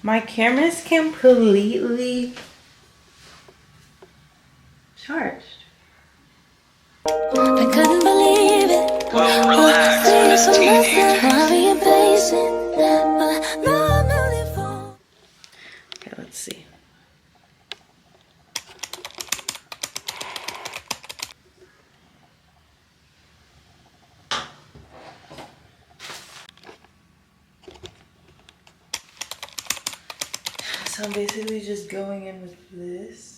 My camera's completely charged. I couldn't believe it. Well, relax, Miss Okay, let's see. So I'm basically just going in with this.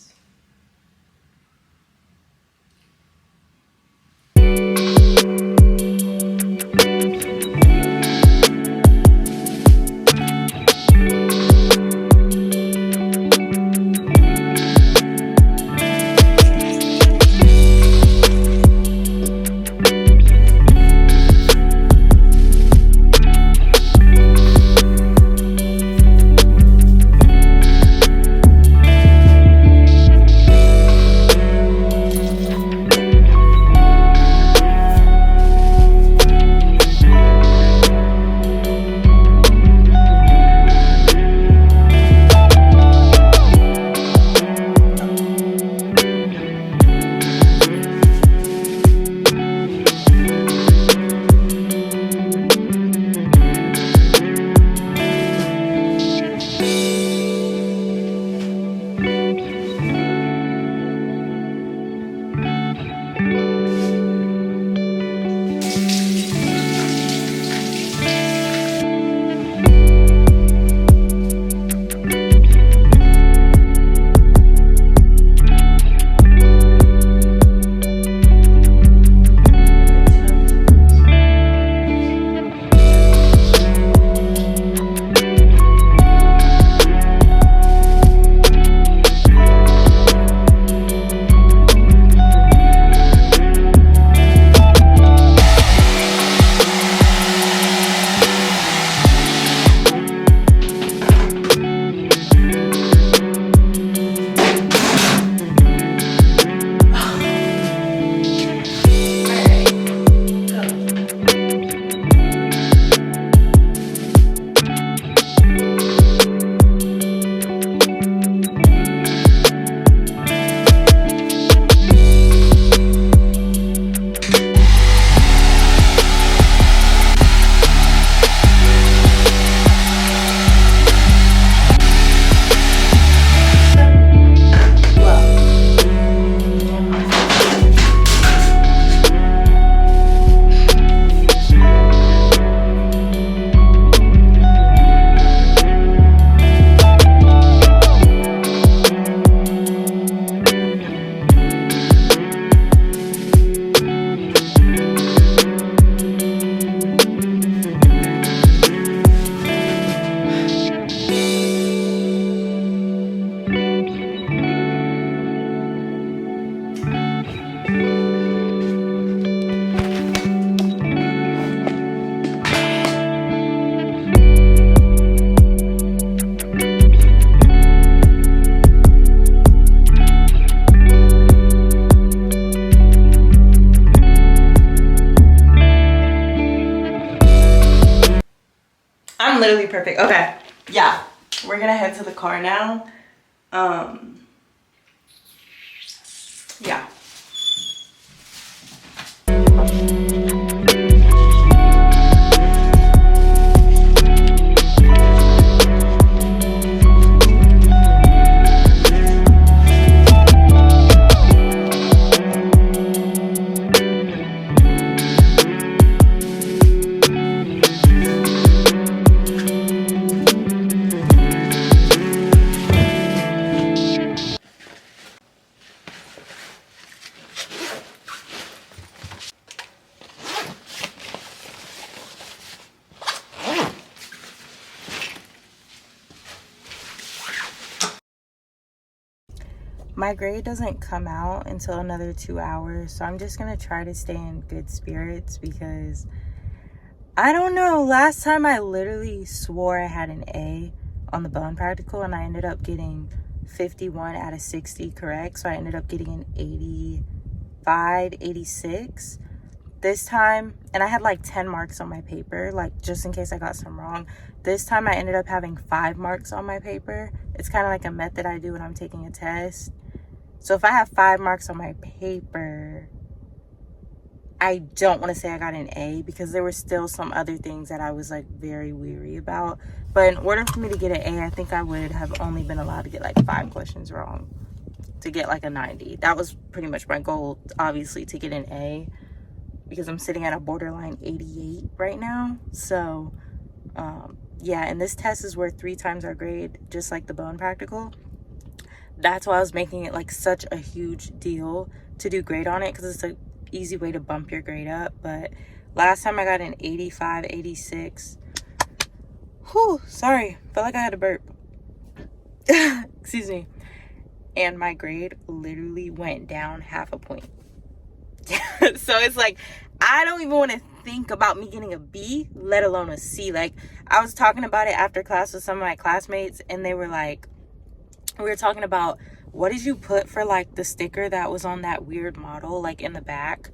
I'm literally perfect. Okay, yeah, we're gonna head to the car now. Yeah. My grade doesn't come out until another 2 hours, so I'm just gonna try to stay in good spirits because I don't know. Last time I literally swore I had an A on the bone practical and I ended up getting 51 out of 60 correct, so I ended up getting an 85, 86. this time, and I had like 10 marks on my paper, like just in case I got some wrong. This time I ended up having 5 marks on my paper. It's kind of like a method I do when I'm taking a test. So if I have 5 marks on my paper, I don't want to say I got an A, because there were still some other things that I was like very weary about. But in order for me to get an A, I think I would have only been allowed to get like 5 questions wrong to get like a 90. That was pretty much my goal, obviously, to get an A, because I'm sitting at a borderline 88 right now. So yeah, and this test is worth 3 times our grade, just like the bone practical. That's why I was making it like such a huge deal to do grade on it, because it's an easy way to bump your grade up. But last time I got an 85, 86. Whew, sorry, felt like I had a burp. Excuse me. And my grade literally went down half a point. So it's like, I don't even want to think about me getting a B, let alone a C. Like, I was talking about it after class with some of my classmates, and they were like, we were talking about, what did you put for like the sticker that was on that weird model, like in the back?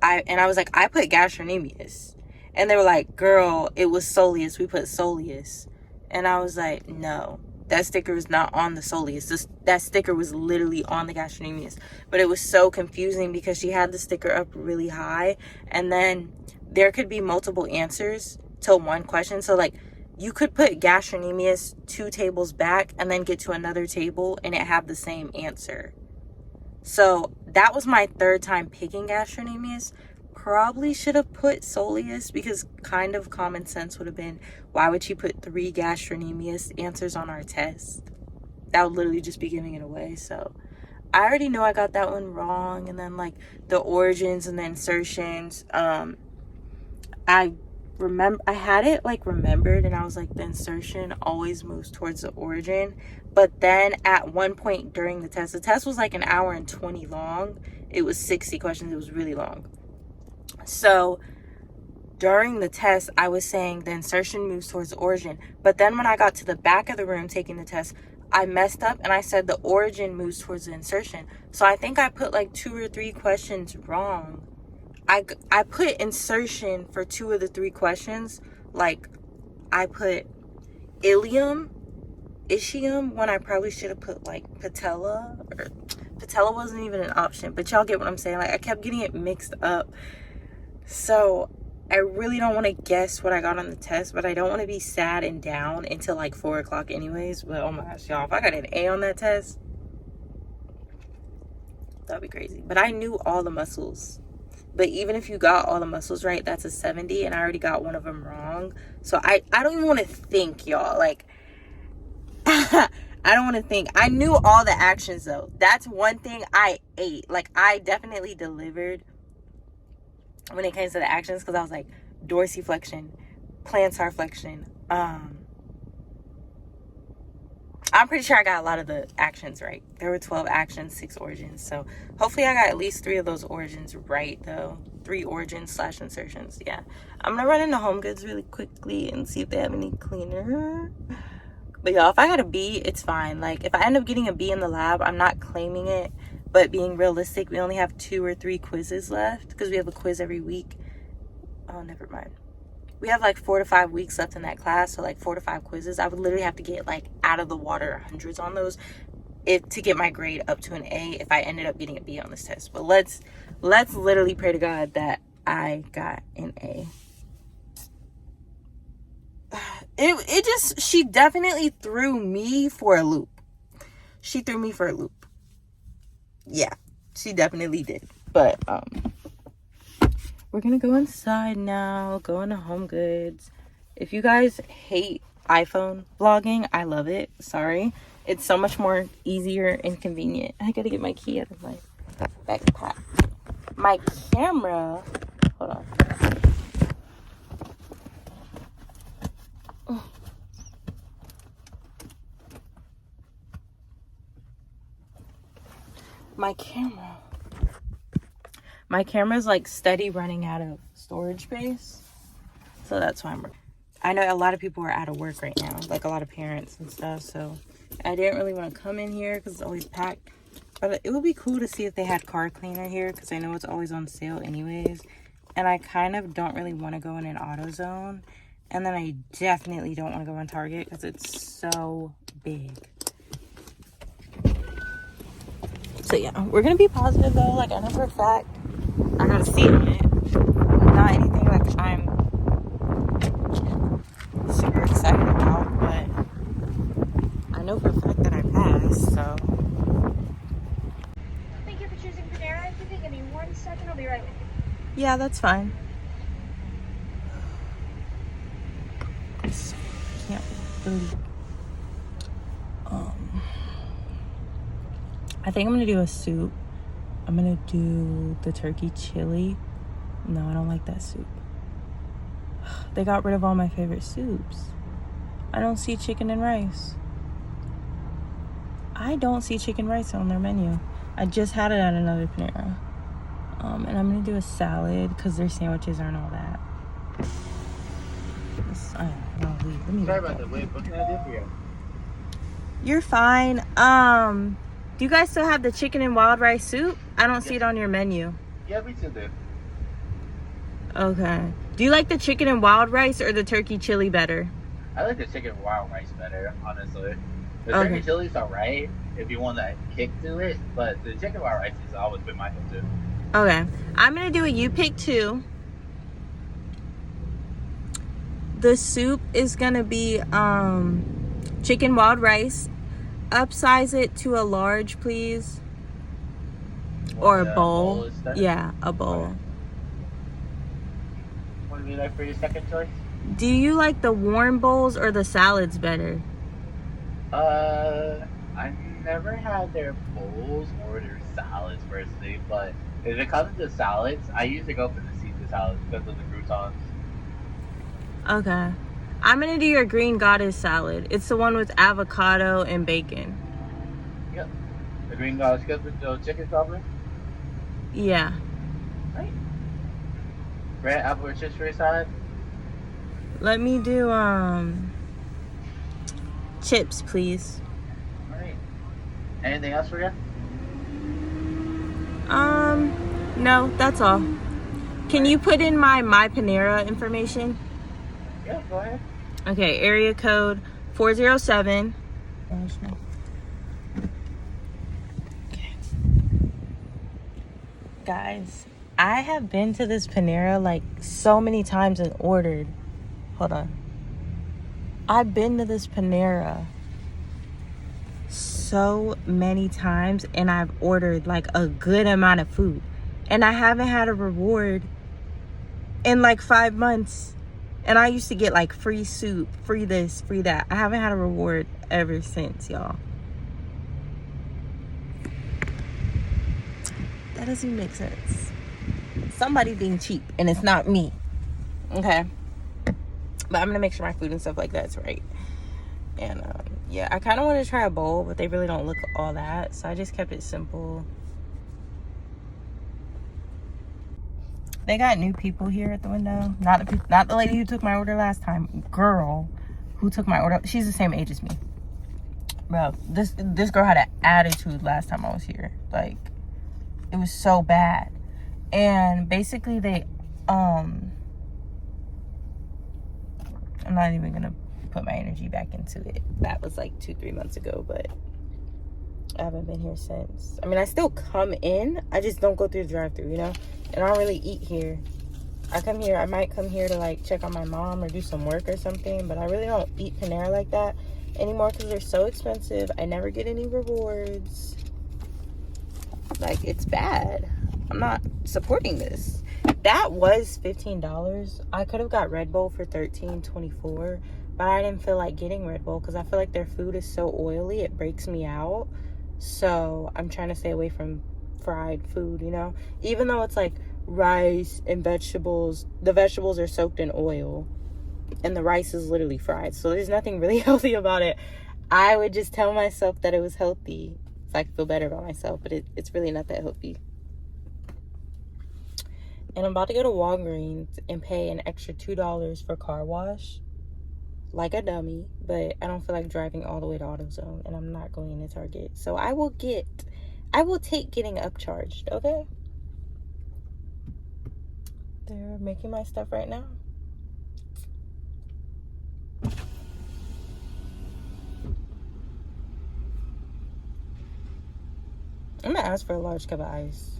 I was like, I put gastrocnemius. And they were like, girl, it was soleus, we put soleus. And I was like, no, that sticker is not on the soleus. That sticker was literally on the gastrocnemius. But it was so confusing because she had the sticker up really high, and then there could be multiple answers to one question. So like, you could put gastrocnemius 2 tables back and then get to another table and it have the same answer. So that was my 3rd time picking gastrocnemius. Probably should have put soleus, because kind of common sense would have been, why would she put 3 gastrocnemius answers on our test? That would literally just be giving it away. So I already know I got that one wrong. And then like the origins and the insertions, I had it like remembered, and I was like, the insertion always moves towards the origin. But then at one point during the test was like an hour and 20 long. It was 60 questions. It was really long. So during the test, I was saying the insertion moves towards the origin. But then when I got to the back of the room taking the test, I messed up and I said the origin moves towards the insertion. So I think I put like 2 or 3 questions wrong. I put insertion for 2 of the 3 questions. Like, I put ischium, when I probably should have put like patella, or patella wasn't even an option. But y'all get what I'm saying. Like, I kept getting it mixed up. So I really don't want to guess what I got on the test, but I don't want to be sad and down until like 4 o'clock anyways. But oh my gosh, y'all, if I got an A on that test, that'd be crazy. But I knew all the muscles. But even if you got all the muscles right, that's a 70, and I already got one of them wrong. So I don't even want to think, y'all. Like, I don't want to think. I knew all the actions, though. That's one thing I ate. Like, I definitely delivered when it came to the actions, because I was like, dorsiflexion, plantar flexion. I'm pretty sure I got a lot of the actions right. There were 12 actions, 6 origins. So hopefully I got at least 3 of those origins right, though. 3 origins / insertions. Yeah. I'm going to run into Home Goods really quickly and see if they have any cleaner. But y'all, if I got a B, it's fine. Like, if I end up getting a B in the lab, I'm not claiming it. But being realistic, we only have 2 or 3 quizzes left, because we have a quiz every week. Oh, never mind. We have like 4 to 5 weeks left in that class, so like 4 to 5 quizzes. I would literally have to get like out of the water hundreds on those to get my grade up to an A if I ended up getting a B on this test. But let's literally pray to God that I got an A. It just, she definitely threw me for a loop. She threw me for a loop. Yeah, she definitely did. But we're gonna go inside now, go into Home Goods. If you guys hate iPhone vlogging, I love it. Sorry. It's so much more easier and convenient. I gotta get my key out of my backpack. My camera, hold on. My camera's like steady running out of storage space, so that's why I know a lot of people are out of work right now, like a lot of parents and stuff, so I didn't really want to come in here because it's always packed. But it would be cool to see if they had car cleaner here, because I know it's always on sale anyways. And I kind of don't really want to go in an AutoZone. And then I definitely don't want to go in Target because it's so big. So yeah, we're going to be positive though. Like, I know for a fact I got a seat on it. Not anything like I'm super excited about, but I know for a fact that I passed, so. Thank you for choosing Panera. If you can give me 1 second, I'll be right with you. Yeah, that's fine. Can't believe. I think I'm gonna do a soup. I'm gonna do the turkey chili. No, I don't like that soup. They got rid of all my favorite soups. I don't see chicken and rice. I don't see chicken rice on their menu. I just had it at another Panera. And I'm gonna do a salad because their sandwiches aren't all that. Sorry about that. Wait, what can I do for you? You're fine. Do you guys still have the chicken and wild rice soup? I don't see it on your menu. Yeah, we still do. Okay. Do you like the chicken and wild rice or the turkey chili better? I like the chicken wild rice better, honestly. The Okay. turkey chili's alright if you want that kick to it, but the chicken wild rice has always been my go-to. Okay. I'm gonna do a you pick two. The soup is gonna be chicken wild rice. Upsize it to a large, please. Or a bowl. Yeah, a bowl. Okay. What would you like for your second choice? Do you like the warm bowls or the salads better? I've never had their bowls or their salads personally, but if it comes to salads, I usually go for the Caesar salads because of the croutons. Okay. I'm gonna do your green goddess salad. It's the one with avocado and bacon. Yep. The green goddess goes with the chicken salad. Yeah. Right. Red apple or citrus salad. Let me do chips, please. Alright. Anything else for you? No, that's all. Can you put in my Panera information? Yeah, go ahead. Okay, area code 407. Okay. Guys, I have been to this Panera like so many times and ordered. Hold on. I've been to this Panera so many times and I've ordered like a good amount of food. And I haven't had a reward in like 5 months. And I used to get like free soup, free this, free that. I haven't had a reward ever since, y'all. That doesn't even make sense. Somebody being cheap and it's not me. Okay. But I'm gonna make sure my food and stuff like that's right. And yeah, I kind of want to try a bowl, but they really don't look all that. So I just kept it simple. They got new people here at the window. Not the lady who took my order last time. Girl who took my order. She's the same age as me. Bro, this girl had an attitude last time I was here. Like, it was so bad. And basically they, I'm not even gonna put my energy back into it. That was like 2-3 months ago, but I haven't been here since. I mean, I still come in. I just don't go through the drive-thru, you know? And I don't really eat here. I might come here to like check on my mom or do some work or something, but I really don't eat Panera like that anymore because they're so expensive. I never get any rewards. Like, it's bad. I'm not supporting this. That was $15. I could have got Red Bull for $13.24, but I didn't feel like getting Red Bull because I feel like their food is so oily, it breaks me out. So I'm trying to stay away from fried food, you know? Even though it's like rice and vegetables, the vegetables are soaked in oil and the rice is literally fried. So there's nothing really healthy about it. I would just tell myself that it was healthy so I could feel better about myself, but it's really not that healthy. And I'm about to go to Walgreens and pay an extra $2 for car wash. Like a dummy. But I don't feel like driving all the way to AutoZone. And I'm not going into Target. So I will take getting upcharged, okay? They're making my stuff right now. I'm gonna ask for a large cup of ice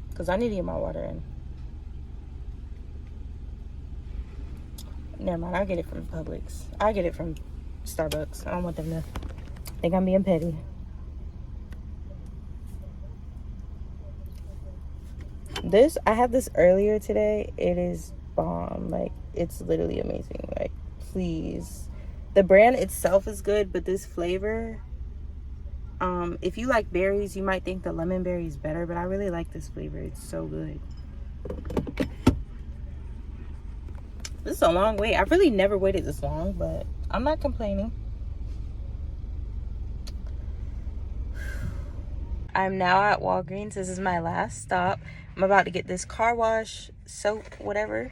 because I need to get my water in. Never mind, I get it from Publix. I get it from Starbucks. I don't want them to think I'm being petty. This, I had this earlier today. It is bomb. Like, it's literally amazing. Like, please. The brand itself is good, but this flavor, if you like berries, you might think the lemon berry is better, but I really like this flavor. It's so good. This is a long wait. I've really never waited this long, but I'm not complaining. I'm now at Walgreens. This is my last stop. I'm about to get this car wash, soap, whatever.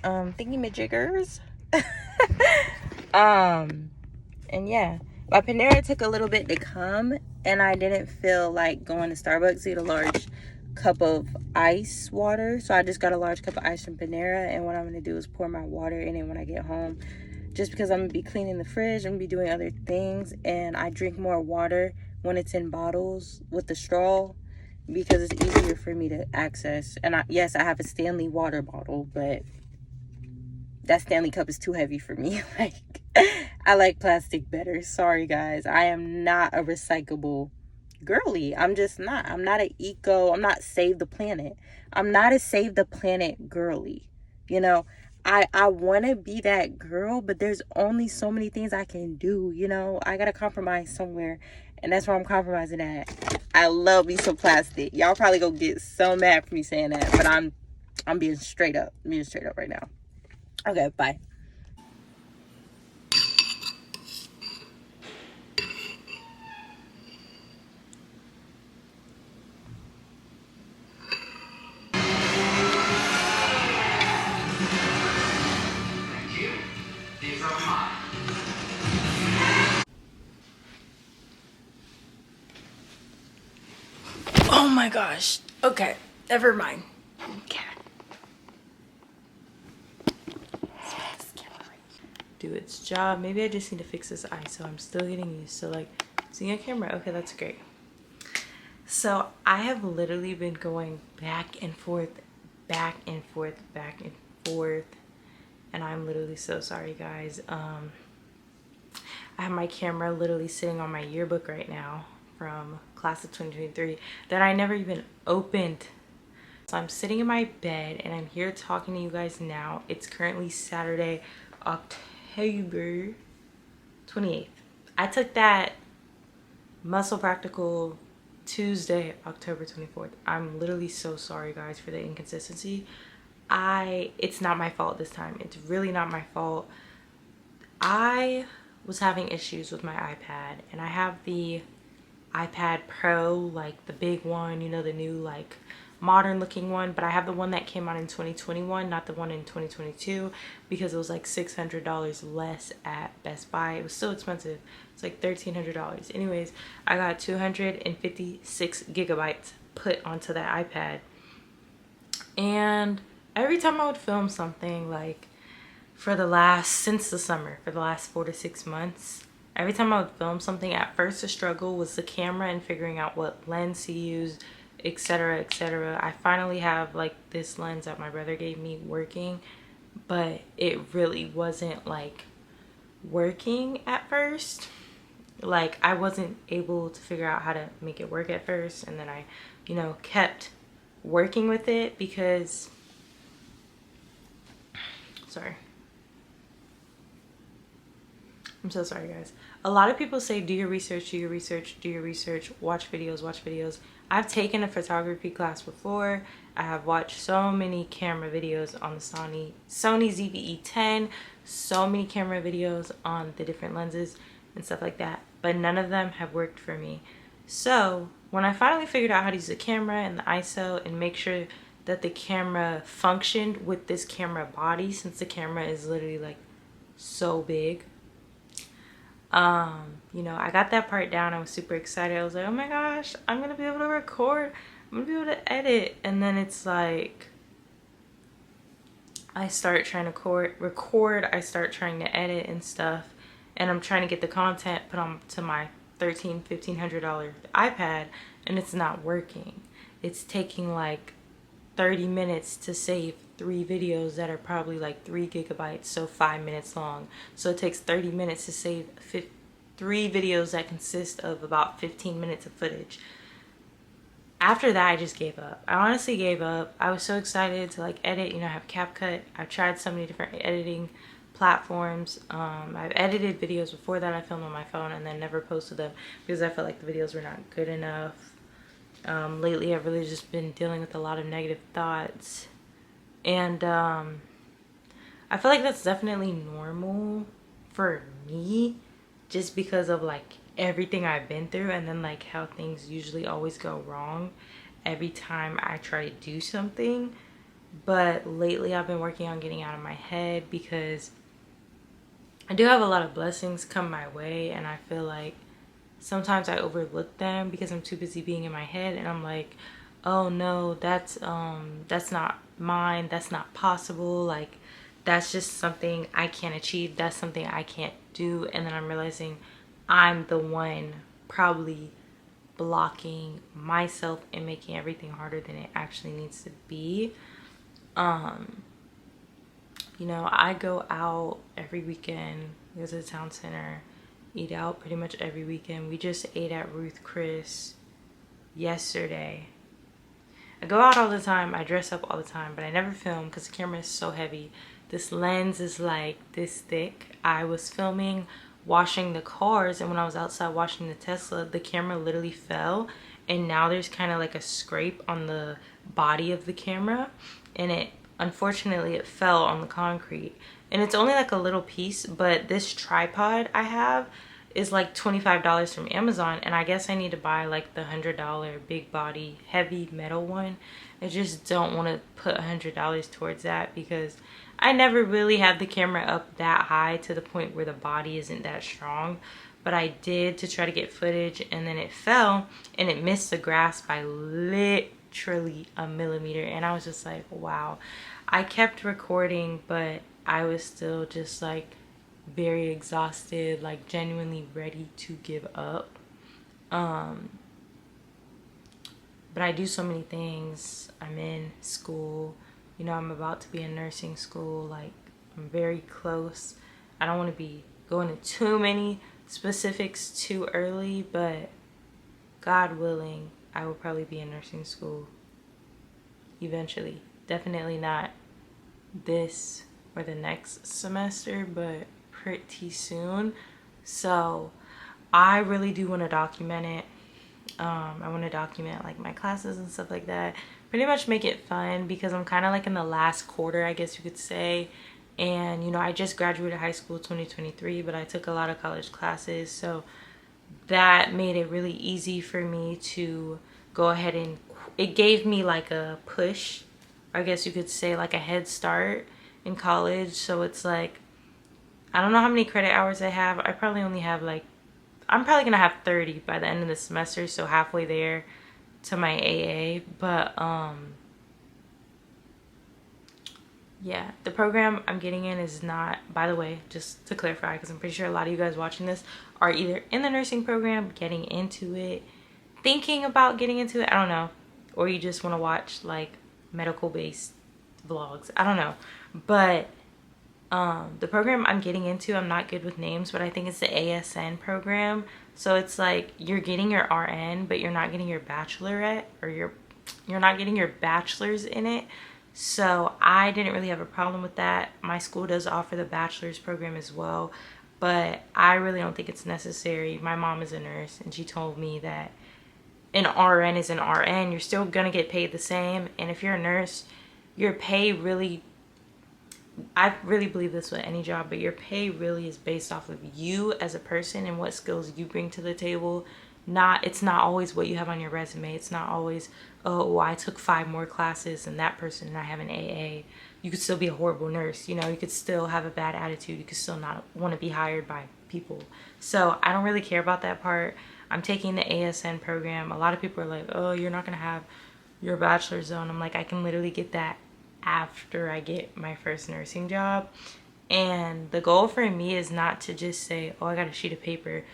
Thingy-majiggers. And yeah. My Panera took a little bit to come, and I didn't feel like going to Starbucks to get a large cup of ice water. So I just got a large cup of ice from Panera, and what I'm going to do is pour my water in it when I get home. Just because I'm going to be cleaning the fridge, I'm going to be doing other things, and I drink more water when it's in bottles with the straw because it's easier for me to access. And yes, I have a Stanley water bottle, but that Stanley cup is too heavy for me. Like, I like plastic better. Sorry, guys. I am not a recyclable girly. I'm just not. I'm not an eco. I'm not save the planet. I'm not a save the planet girly. You know, I want to be that girl, but there's only so many things I can do. You know, I got to compromise somewhere. And that's where I'm compromising at. I love me some plastic. Y'all probably gonna get so mad for me saying that, but I'm being straight up. I'm being straight up right now. Okay, bye. Oh my gosh. Okay, never mind. Okay. Do its job. Maybe I just need to fix this eye, so I'm still getting used to like seeing a camera. Okay, that's great. So I have literally been going back and forth, back and forth, back and forth, and I'm literally so sorry, guys. I have my camera literally sitting on my yearbook right now from class of 2023 that I never even opened. So I'm sitting in my bed and I'm here talking to you guys now. It's currently Saturday, October 28th. I took that muscle practical Tuesday, October 24th. I'm literally so sorry, guys, for the inconsistency. It's not my fault this time. It's really not my fault. I was having issues with my iPad, and I have the iPad Pro, like the big one, you know, the new like modern looking one, but I have the one that came out in 2021, not the one in 2022, because it was like $600 less at Best Buy. It was still expensive. It's like $1,300. Anyways, I got 256 gigabytes put onto that iPad, and every time I would film something, like since the summer, for the last 4 to 6 months, every time I would film something, at first the struggle was the camera and figuring out what lens to use, etc, etc. I finally have like this lens that my brother gave me working, but it really wasn't like working at first. Like, I wasn't able to figure out how to make it work at first, and then I, you know, kept working with it because, sorry, I'm so sorry, guys. A lot of people say, do your research, do your research, do your research, watch videos, watch videos. I've taken a photography class before. I have watched so many camera videos on the Sony ZV-E10, so many camera videos on the different lenses and stuff like that, but none of them have worked for me. So when I finally figured out how to use the camera and the ISO and make sure that the camera functioned with this camera body, since the camera is literally like so big, you know, I got that part down. I was super excited. I was like, oh my gosh, I'm gonna be able to record, I'm gonna be able to edit. And then it's like, I start trying to record, I start trying to edit and stuff, and I'm trying to get the content put on to my $1,500 iPad, and it's not working. It's taking like 30 minutes to save 3 videos that are probably like 3 GB, so 5 minutes long. So it takes 30 minutes to save 3 videos that consist of about 15 minutes of footage. After that, I just gave up. I honestly gave up. I was so excited to like edit. You know, I have CapCut. I've tried so many different editing platforms. I've edited videos before that I filmed on my phone and then never posted them because I felt like the videos were not good enough. Lately, I've really just been dealing with a lot of negative thoughts. And I feel like that's definitely normal for me just because of like everything I've been through and then like how things usually always go wrong every time I try to do something. But lately I've been working on getting out of my head because I do have a lot of blessings come my way, and I feel like sometimes I overlook them because I'm too busy being in my head, and I'm like, oh no, that's not mine, that's not possible, like that's just something I can't achieve, that's something I can't do. And then I'm realizing I'm the one probably blocking myself and making everything harder than it actually needs to be. You know, I go out every weekend, go to the town center, eat out pretty much every weekend. We just ate at Ruth Chris yesterday. I go out all the time, I dress up all the time, but I never film because the camera is so heavy. This lens is like this thick. I was filming washing the cars, and when I was outside washing the Tesla, the camera literally fell, and now there's kind of like a scrape on the body of the camera, and it unfortunately it fell on the concrete. And it's only like a little piece, but this tripod I have is like $25 from Amazon, and I guess I need to buy like the $100 big body heavy metal one. I just don't want to put $100 towards that because I never really had the camera up that high to the point where the body isn't that strong. But I did to try to get footage, and then it fell and it missed the grass by literally a millimeter, and I was just like, wow. I kept recording, but I was still just like very exhausted, like genuinely ready to give up. But I do so many things. I'm in school, you know, I'm about to be in nursing school, like I'm very close. I don't want to be going into too many specifics too early, but God willing, I will probably be in nursing school eventually. Definitely not this or the next semester, but pretty soon. So I really do want to document it. I want to document like my classes and stuff like that, pretty much make it fun because I'm kind of like in the last quarter, I guess you could say. And you know, I just graduated high school 2023, but I took a lot of college classes, so that made it really easy for me to go ahead and it gave me like a push, I guess you could say, like a head start in college. So it's like, I don't know how many credit hours I have. I probably only have like, I'm probably gonna have 30 by the end of the semester, so halfway there to my AA. But yeah, the program I'm getting in is not, by the way, just to clarify, because I'm pretty sure a lot of you guys watching this are either in the nursing program, getting into it, thinking about getting into it, I don't know, or you just want to watch like medical based vlogs, I don't know. But the program I'm getting into, I'm not good with names, but I think it's the ASN program. So it's like you're getting your RN, but you're not getting your bachelorette, or you're not getting your bachelor's in it. So I didn't really have a problem with that. My school does offer the bachelor's program as well, but I really don't think it's necessary. My mom is a nurse, and she told me that an RN is an RN. You're still gonna get paid the same, and if you're a nurse, your pay really, I really believe this with any job, but your pay really is based off of you as a person and what skills you bring to the table. It's not always what you have on your resume. It's not always, oh, I took 5 more classes than that person and I have an AA. You could still be a horrible nurse, you know, you could still have a bad attitude, you could still not want to be hired by people. So I don't really care about that part. I'm taking the ASN program. A lot of people are like, oh, you're not gonna have your bachelor's zone. I'm like, I can literally get that after I get my first nursing job. And the goal for me is not to just say, oh, I got a sheet of paper.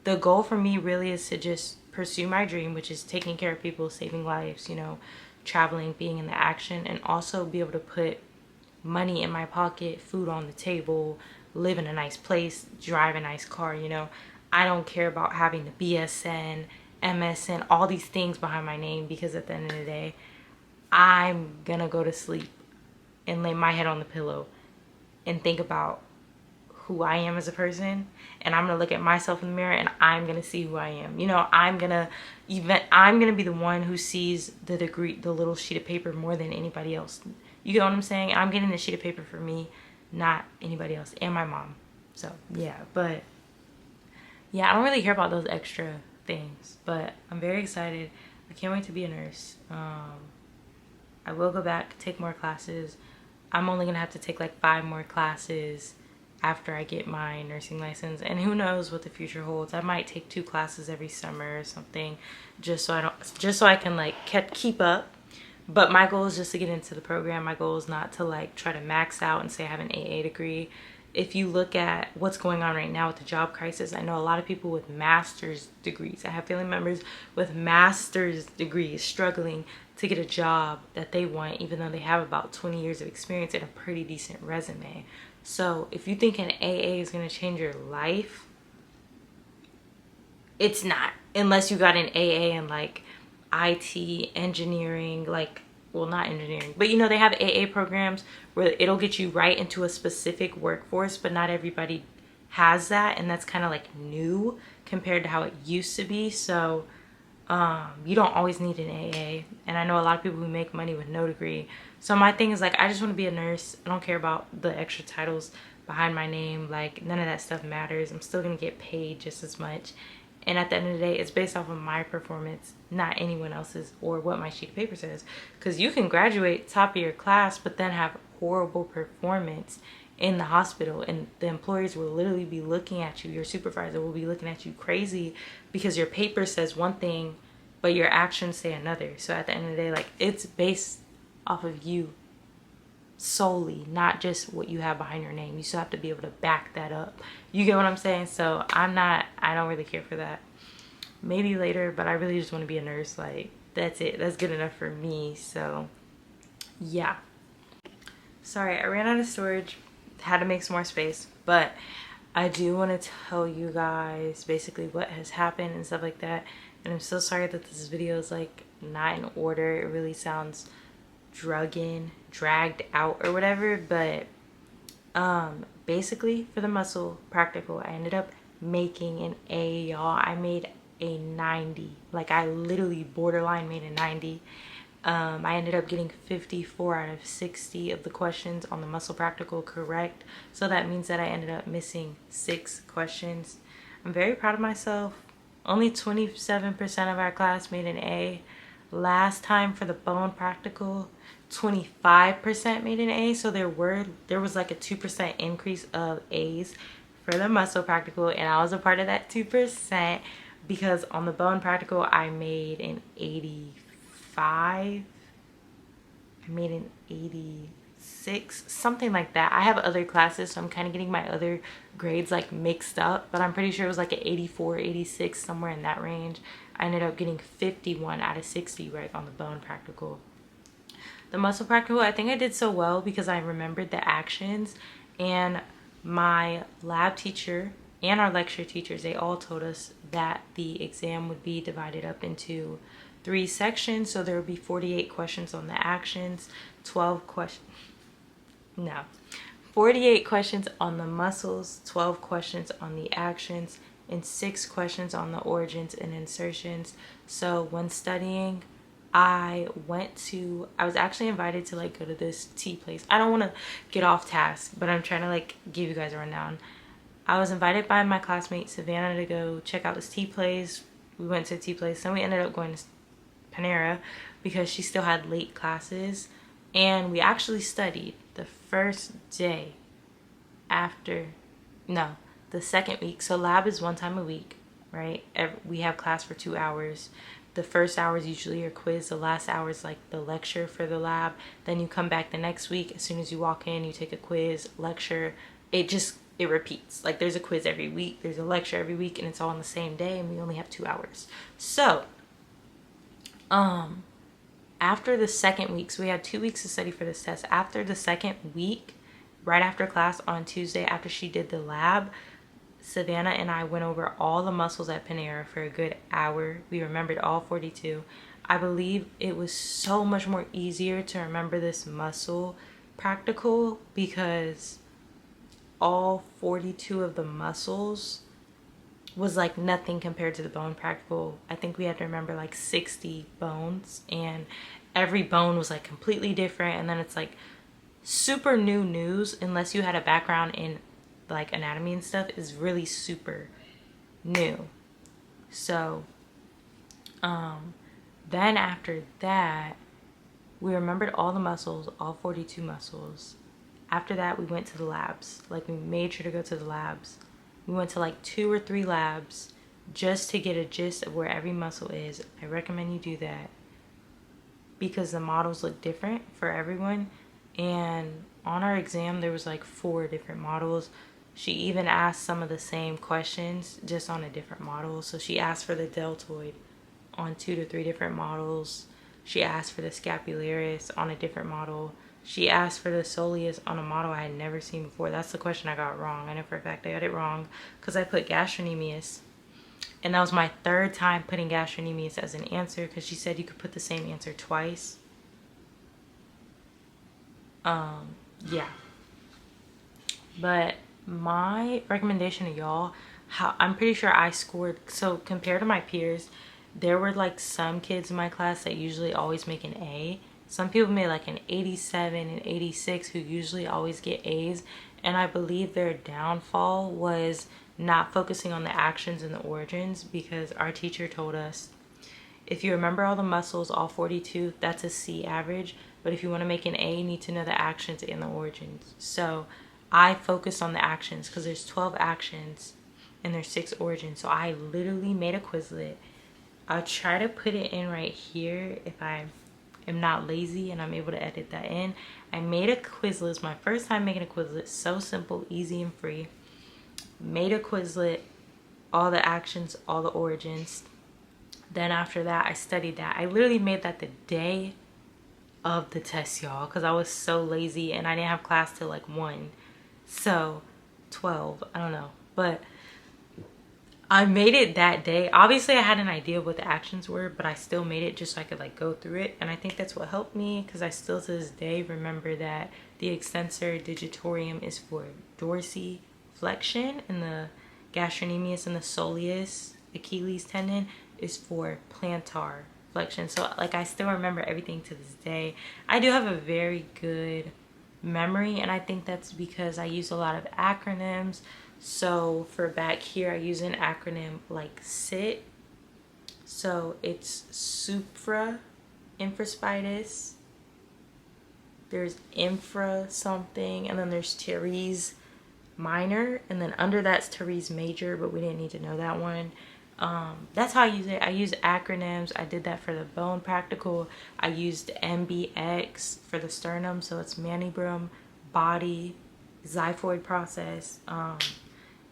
The goal for me really is to just pursue my dream, which is taking care of people, saving lives, you know, traveling, being in the action, and also be able to put money in my pocket, food on the table, live in a nice place, drive a nice car, you know. I don't care about having the BSN, MSN, all these things behind my name, because at the end of the day, I'm gonna go to sleep and lay my head on the pillow and think about who I am as a person, and I'm gonna look at myself in the mirror and I'm gonna see who I am. You know, I'm gonna be the one who sees the degree, the little sheet of paper, more than anybody else. You get what I'm saying? I'm getting the sheet of paper for me, not anybody else, and my mom. So yeah, but yeah, I don't really care about those extra things, but I'm very excited. I can't wait to be a nurse. I will go back, take more classes. I'm only gonna have to take like 5 more classes after I get my nursing license, and who knows what the future holds. I might take 2 classes every summer or something, just so I can like keep up. But my goal is just to get into the program. My goal is not to like try to max out and say I have an AA degree. If you look at what's going on right now with the job crisis, I know a lot of people with master's degrees. I have family members with master's degrees struggling to get a job that they want, even though they have about 20 years of experience and a pretty decent resume. So if you think an AA is going to change your life, it's not, unless you got an AA in like IT, engineering, like, well, not engineering, but you know, they have AA programs where it'll get you right into a specific workforce, but not everybody has that, and that's kind of like new compared to how it used to be. So you don't always need an AA, and I know a lot of people who make money with no degree. So my thing is like, I just want to be a nurse. I don't care about the extra titles behind my name. Like, none of that stuff matters. I'm still gonna get paid just as much, and at the end of the day, it's based off of my performance, not anyone else's or what my sheet of paper says. Because you can graduate top of your class but then have horrible performance in the hospital, and the employers will literally be looking at you, your supervisor will be looking at you crazy because your paper says one thing but your actions say another. So at the end of the day, like, it's based off of you solely, not just what you have behind your name. You still have to be able to back that up. You get what I'm saying? So I don't really care for that. Maybe later, but I really just want to be a nurse. Like, that's it. That's good enough for me. So yeah, sorry, I ran out of storage, had to make some more space, but I do want to tell you guys basically what has happened and stuff like that. And I'm so sorry that this video is like not in order. It really sounds dragged out or whatever, but basically for the muscle practical, I ended up making an A, y'all. I made a 90. Like, I literally borderline made a 90. I ended up getting 54 out of 60 of the questions on the muscle practical correct. So that means that I ended up missing 6 questions. I'm very proud of myself. Only 27% of our class made an A. Last time for the bone practical, 25% made an A. So there was like a 2% increase of A's for the muscle practical, and I was a part of that 2% because on the bone practical I made an 85. I made an 86, something like that. I have other classes, so I'm kind of getting my other grades like mixed up, but I'm pretty sure it was like an 84, 86, somewhere in that range. I ended up getting 51 out of 60 right on the bone practical. The muscle practical, I think I did so well because I remembered the actions, and my lab teacher and our lecture teachers, they all told us that the exam would be divided up into 3 sections. So there would be 48 questions on the actions, 48 questions on the muscles, 12 questions on the actions, and 6 questions on the origins and insertions. So when studying, I was actually invited to like go to this tea place. I don't want to get off task, but I'm trying to like give you guys a rundown. I was invited by my classmate Savannah to go check out this tea place. We went to a tea place, then we ended up going to Panera because she still had late classes, and we actually studied the first day after, no, the second week. So lab is 1 time a week. right? We have class for 2 hours. The first hour is usually your quiz. The last hour is like the lecture for the lab. Then you come back the next week. As soon as you walk in, you take a quiz, lecture. It repeats. Like there's a quiz every week. There's a lecture every week, and it's all on the same day, and we only have 2 hours. So, after the second week, so we had 2 weeks to study for this test. After the second week, right after class on Tuesday, after she did the lab, Savannah and I went over all the muscles at Panera for a good hour. We remembered all 42. I believe it was so much more easier to remember this muscle practical because all 42 of the muscles was like nothing compared to the bone practical. I think we had to remember like 60 bones, and every bone was like completely different. And then it's like super new news, unless you had a background in like anatomy and stuff, is really super new. So then after that, we remembered all the muscles, all 42 muscles. After that, we went to the labs. Like, we made sure to go to the labs. We went to like 2 or 3 labs just to get a gist of where every muscle is. I recommend you do that because the models look different for everyone. And on our exam, there was like 4 different models. She even asked some of the same questions, just on a different model. So she asked for the deltoid on 2 to 3 different models. She asked for the scapularis on a different model. She asked for the soleus on a model I had never seen before. That's the question I got wrong. I know for a fact I got it wrong because I put gastrocnemius. And that was my 3rd time putting gastrocnemius as an answer because she said you could put the same answer twice. Yeah. But my recommendation to y'all, I'm pretty sure I scored, so compared to my peers, there were like some kids in my class that usually always make an A. Some people made like an 87 and 86 who usually always get A's. And I believe their downfall was not focusing on the actions and the origins, because our teacher told us, if you remember all the muscles, all 42, that's a C average. But if you want to make an A, you need to know the actions and the origins. So I focused on the actions because there's 12 actions and there's 6 origins. So I literally made a Quizlet. I'll try to put it in right here if I am not lazy and I'm able to edit that in. I made a Quizlet. It's my first time making a Quizlet. So simple, easy, and free. Made a Quizlet, all the actions, all the origins. Then after that, I studied that. I literally made that the day of the test, y'all, because I was so lazy and I didn't have class till like 1. So 12, I don't know. But I made it that day. Obviously, I had an idea of what the actions were, but I still made it just so I could like go through it. And I think that's what helped me, because I still to this day remember that the extensor digitorum is for dorsiflexion, and the gastrocnemius and the soleus Achilles tendon is for plantar flexion. So like I still remember everything to this day. I do have a very good memory, and I think that's because I use a lot of acronyms. So for back here, I use an acronym like SIT. So it's supra infraspidus, there's infra something, and then there's teres minor, and then under that's teres major, but we didn't need to know that one. That's how I use it. I use acronyms. I did that for the bone practical. I used MBX for the sternum, so it's manubrum, body, xiphoid process.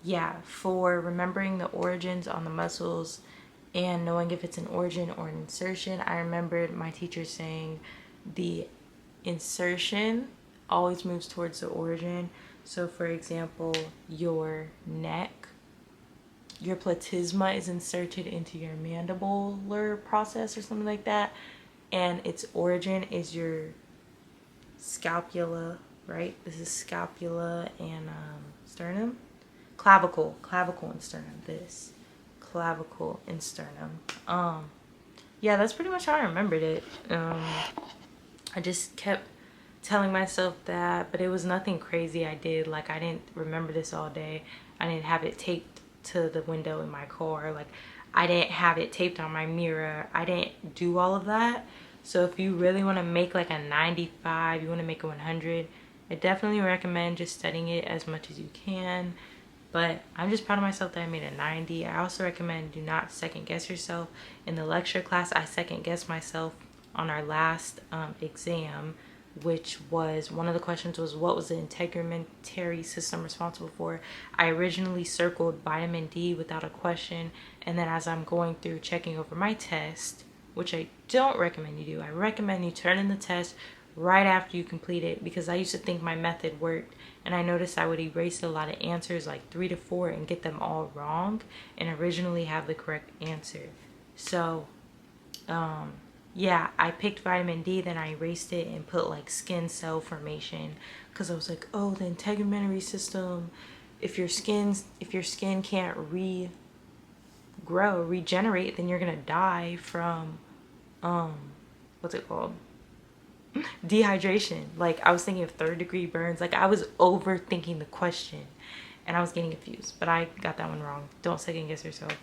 Yeah, for remembering the origins on the muscles and knowing if it's an origin or an insertion, I remembered my teacher saying the insertion always moves towards the origin. So for example, your neck, your platysma is inserted into your mandibular process or something like that, and its origin is your scapula, right? This is scapula and sternum. Clavicle and sternum. This clavicle and sternum. Yeah, that's pretty much how I remembered it. I just kept telling myself that, but it was nothing crazy I did. Like, I didn't remember this all day. I didn't have it taped to the window in my car. Like, I didn't have it taped on my mirror. I didn't do all of that. So if you really want to make like a 95, you want to make a 100, I definitely recommend just studying it as much as you can. But I'm just proud of myself that I made a 90. I also recommend do not second guess yourself. In the lecture class, I second guessed myself on our last exam, which was, one of the questions was, what was the integumentary system responsible for? I originally circled vitamin D without a question, and then as I'm going through checking over my test, which I don't recommend you do, I recommend you turn in the test right after you complete it, because I used to think my method worked, and I noticed I would erase a lot of answers, like 3 to 4, and get them all wrong, and originally have the correct answer. So yeah, I picked vitamin D, then I erased it and put like skin cell formation, because I was like, oh, the integumentary system, if your skin can't regenerate, then you're gonna die from what's it called, dehydration. Like, I was thinking of 3rd-degree burns. Like, I was overthinking the question and I was getting confused, but I got that one wrong. Don't second guess yourself.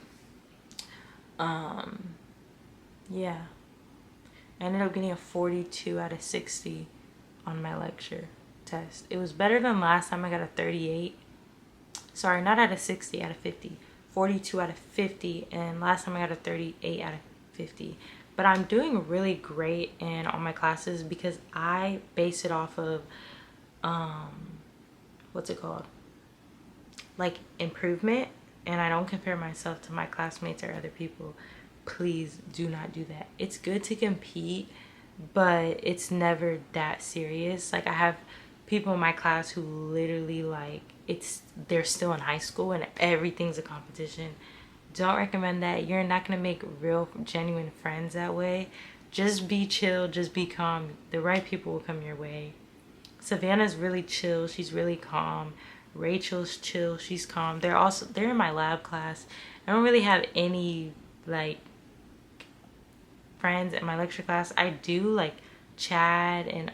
Yeah, I ended up getting a 42 out of 60 on my lecture test. It was better than last time. I got a 38. Sorry, not out of 60, out of 50. 42 out of 50, and last time I got a 38 out of 50. But I'm doing really great in all my classes because I base it off of what's it called, like, improvement, and I don't compare myself to my classmates or other people. Please do not do that. It's good to compete, but it's never that serious. Like, I have people in my class who literally, like, they're still in high school and everything's a competition. Don't recommend that. You're not gonna make real genuine friends that way. Just be chill, just be calm. The right people will come your way. Savannah's really chill, she's really calm. Rachel's chill, she's calm. They're in my lab class. I don't really have any, like, friends in my lecture class. I do, like, Chad and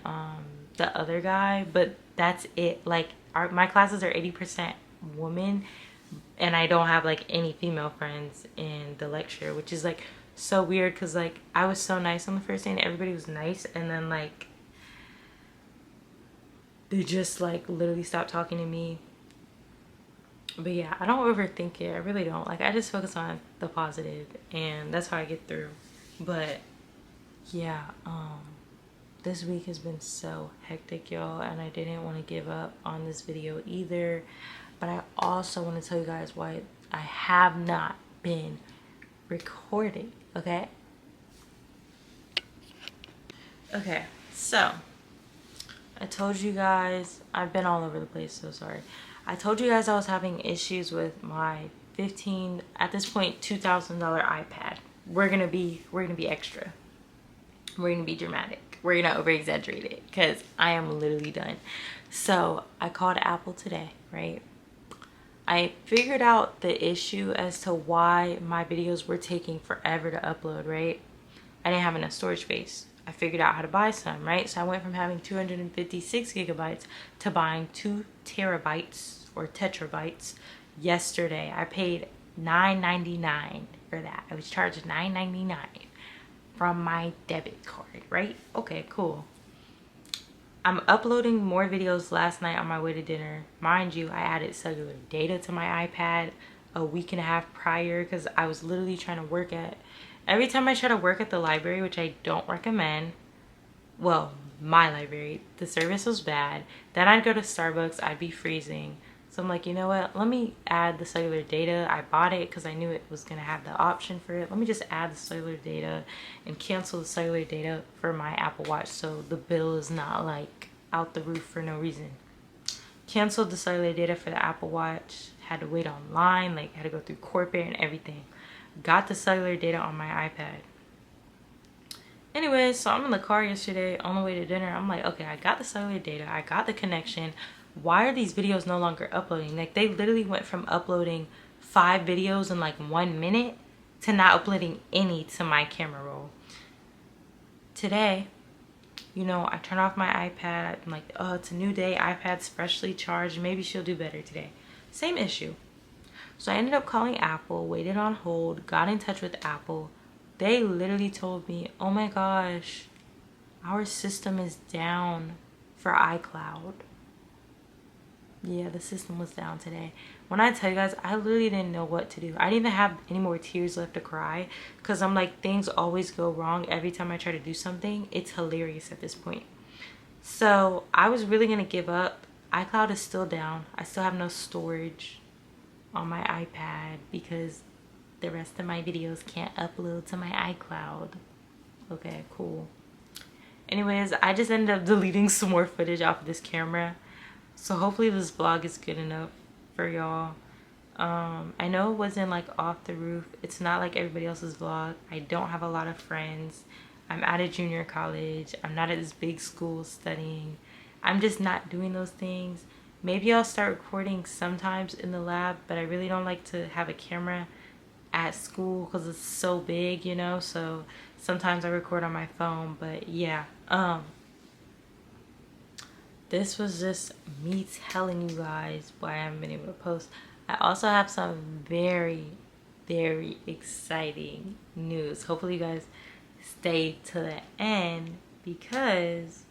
the other guy, but that's it. Like, my classes are 80% women, and I don't have, like, any female friends in the lecture, which is, like, so weird, because, like, I was so nice on the first day and everybody was nice, and then, like, they just, like, literally stopped talking to me. But yeah, I don't overthink it. I really don't. Like, I just focus on the positive, and that's how I get through. But yeah, this week has been so hectic, y'all, and I didn't want to give up on this video either. But I also want to tell you guys why I have not been recording, okay? Okay, so I told you guys, I've been all over the place, so sorry. I told you guys I was having issues with my at this point, $2,000 iPad. We're gonna be extra. We're gonna be dramatic. We're gonna over exaggerate it, because I am literally done. So I called Apple today, right? I figured out the issue as to why my videos were taking forever to upload, right? I didn't have enough storage space. I figured out how to buy some, right? So I went from having 256 gigabytes to buying 2 terabytes or tetrabytes yesterday. I paid $9.99 for that. I was charged $9.99 from my debit card, right? Okay, cool. I'm uploading more videos last night on my way to dinner. Mind you, I added cellular data to my iPad a week and a half prior, because I was literally trying to work at, every time I try to work at the library, which I don't recommend, well, my library, the service was bad. Then I'd go to Starbucks, I'd be freezing. So I'm like, you know what, let me add the cellular data. I bought it because I knew it was gonna have the option for it. Let me just add the cellular data and cancel the cellular data for my Apple Watch, so the bill is not, like, out the roof for no reason. Canceled the cellular data for the Apple Watch, had to wait online, like, had to go through corporate and everything. Got the cellular data on my iPad. Anyway, so I'm in the car yesterday on the way to dinner. I'm like, okay, I got the cellular data, I got the connection. Why are these videos no longer uploading? Like, they literally went from uploading 5 videos in like 1 minute to not uploading any to my camera roll. Today, you know, I turn off my iPad. I'm like, oh, it's a new day, iPad's freshly charged, maybe she'll do better today. Same issue. So I ended up calling Apple, waited on hold, got in touch with Apple. They literally told me, oh my gosh, our system is down for iCloud. Yeah, the system was down today. When I tell you guys, I literally didn't know what to do. I didn't even have any more tears left to cry because I'm like, things always go wrong every time I try to do something. It's hilarious at this point. So I was really going to give up. iCloud is still down. I still have no storage on my iPad because the rest of my videos can't upload to my iCloud. Okay, cool. Anyways, I just ended up deleting some more footage off of this camera. So hopefully this vlog is good enough for y'all. I know it wasn't like off the roof. It's not like everybody else's vlog. I don't have a lot of friends. I'm at a junior college. I'm not at this big school studying. I'm just not doing those things. Maybe I'll start recording sometimes in the lab, but I really don't like to have a camera at school because it's so big, you know. So sometimes I record on my phone, but yeah. This was just me telling you guys why I haven't been able to post. I also have some very, very exciting news. Hopefully you guys stay to the end because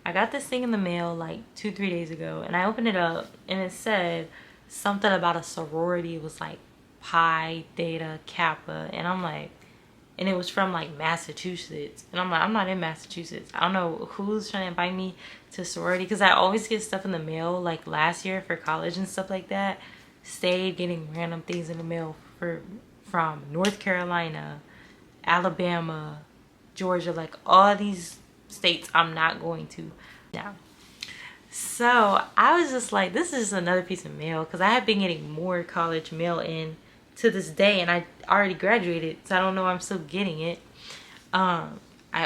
I got this thing in the mail like 2-3 days ago, and I opened it up and it said something about a sorority. It was like Pi, Theta, Kappa, and I'm like, and it was from like Massachusetts, and I'm like, I'm not in Massachusetts. I don't know who's trying to invite me to sorority because I always get stuff in the mail. Like last year for college and stuff like that, stayed getting random things in the mail from North Carolina, Alabama, Georgia, like all these states I'm not going to now. So I was just like, this is another piece of mail because I have been getting more college mail in to this day, and I already graduated, so I don't know why I'm still getting it. I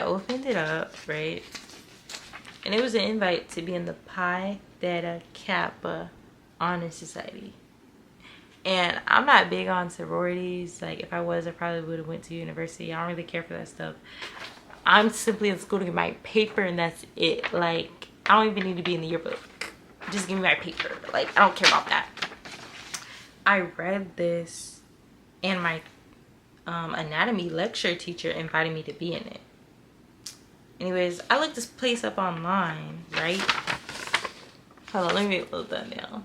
opened it up, right, and it was an invite to be in the Pi Theta Kappa Honor Society. And I'm not big on sororities. Like if I was, I probably would have went to university. I don't really care for that stuff. I'm simply in school to get my paper, and that's it. Like I don't even need to be in the yearbook. Just give me my paper. Like I don't care about that. I read this, and my anatomy lecture teacher invited me to be in it. Anyways, I looked this place up online, right? Hold on, let me load that now.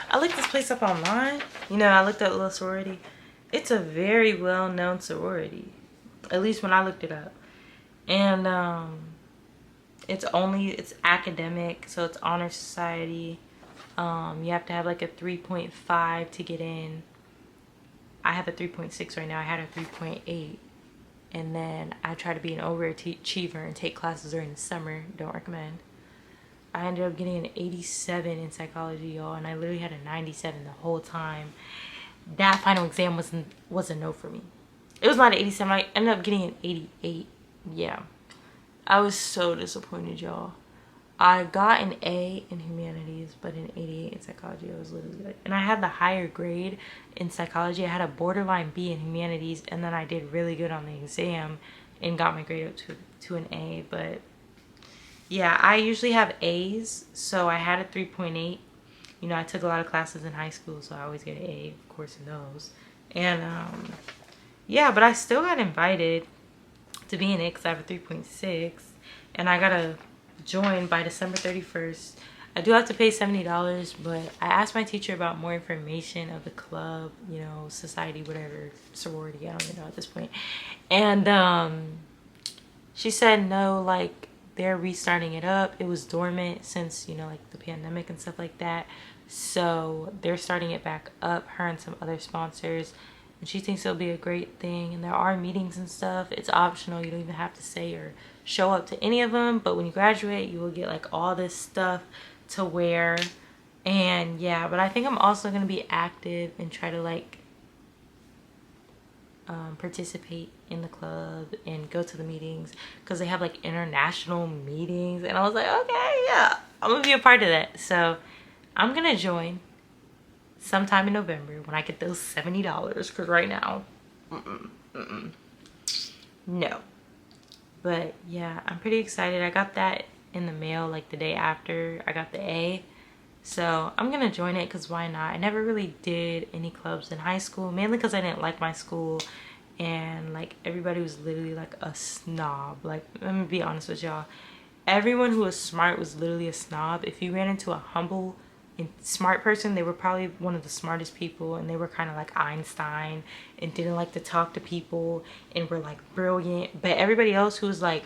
I looked this place up online. You know, I looked at little sorority. It's a very well-known sorority, at least when I looked it up. And it's academic, so it's honor society. You have to have like a 3.5 to get in. I have a 3.6 right now. I had a 3.8, and then I try to be an overachiever and take classes during the summer. Don't recommend. I ended up getting an 87 in psychology, y'all, and I literally had a 97 the whole time. That final exam was a no for me. It was not an 87. I ended up getting an 88. Yeah. I was so disappointed, y'all. I got an A in humanities, but an 88 in psychology. I was literally like, and I had the higher grade in psychology. I had a borderline B in humanities, and then I did really good on the exam and got my grade up to an A. But yeah, I usually have A's, so I had a 3.8. You know, I took a lot of classes in high school, so I always get an A, of course, in those. And yeah, but I still got invited to be in it because I have a 3.6, and I gotta join by December 31st. I do have to pay $70, but I asked my teacher about more information of the club, you know, society, whatever, sorority, I don't even know at this point. And she said no, like they're restarting it up. It was dormant since, you know, like the pandemic and stuff like that. So they're starting it back up, her and some other sponsors. And she thinks it'll be a great thing. And there are meetings and stuff. It's optional. You don't even have to say or show up to any of them. But when you graduate, you will get like all this stuff to wear. And yeah, but I think I'm also going to be active and try to like participate in the club and go to the meetings because they have like international meetings. And I was like, okay, yeah, I'm going to be a part of that. So I'm going to join sometime in November when I get those $70 because right now, no. But yeah, I'm pretty excited. I got that in the mail like the day after I got the A. So I'm gonna join it because why not? I never really did any clubs in high school, mainly because I didn't like my school, and like everybody was literally like a snob. Like, let me be honest with y'all, everyone who was smart was literally a snob. If you ran into a humble and smart person, they were probably one of the smartest people, and they were kind of like Einstein and didn't like to talk to people and were like brilliant. But everybody else who was like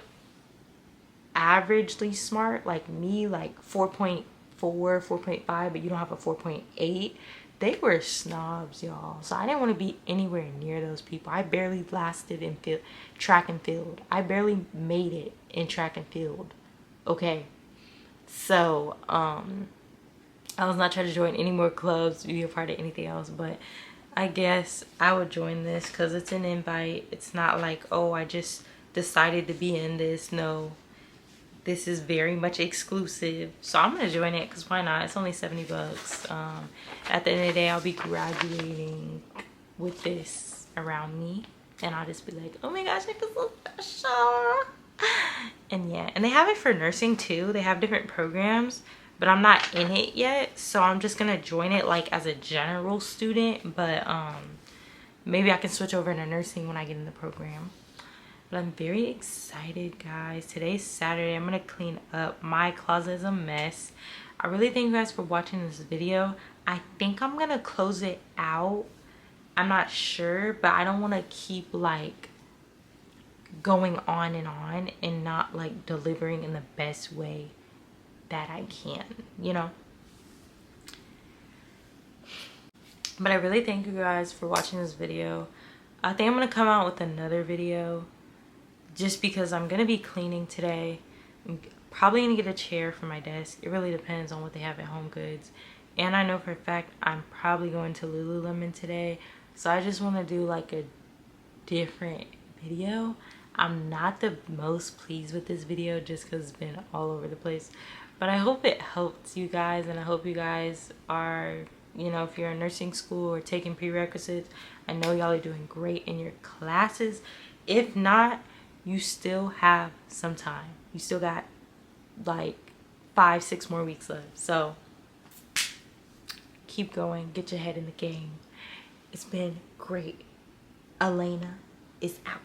averagely smart, like me, like 4.4, 4.5, but you don't have a 4.8, they were snobs, y'all. So I didn't want to be anywhere near those people. I barely lasted in track and field. I barely made it in track and field. Okay. So I was not trying to join any more clubs, be a part of anything else, but I guess I would join this because it's an invite. It's not like, oh, I just decided to be in this. No, this is very much exclusive. So I'm gonna join it because why not? It's only 70 bucks. At the end of the day, I'll be graduating with this around me, and I'll just be like, oh my gosh, I feel so special. And yeah, and they have it for nursing too. They have different programs, but I'm not in it yet, so I'm just gonna join it like as a general student. But maybe I can switch over into nursing when I get in the program. But I'm very excited, guys. Today's Saturday. I'm gonna clean up. My closet is a mess. I really thank you guys for watching this video. I think I'm gonna close it out. I'm not sure, but I don't want to keep like going on and not like delivering in the best way that I can, you know. But I really thank you guys for watching this video. I think I'm gonna come out with another video just because I'm gonna be cleaning today. I'm probably gonna get a chair for my desk. It really depends on what they have at Home Goods. And I know for a fact I'm probably going to Lululemon today, so I just want to do like a different video. I'm not the most pleased with this video just because it's been all over the place, but I hope it helps you guys, and I hope you guys are, you know, if you're in nursing school or taking prerequisites, I know y'all are doing great in your classes. If not, you still have some time. You still got like 5-6 more weeks left, so keep going, get your head in the game. It's been great. Elena is out.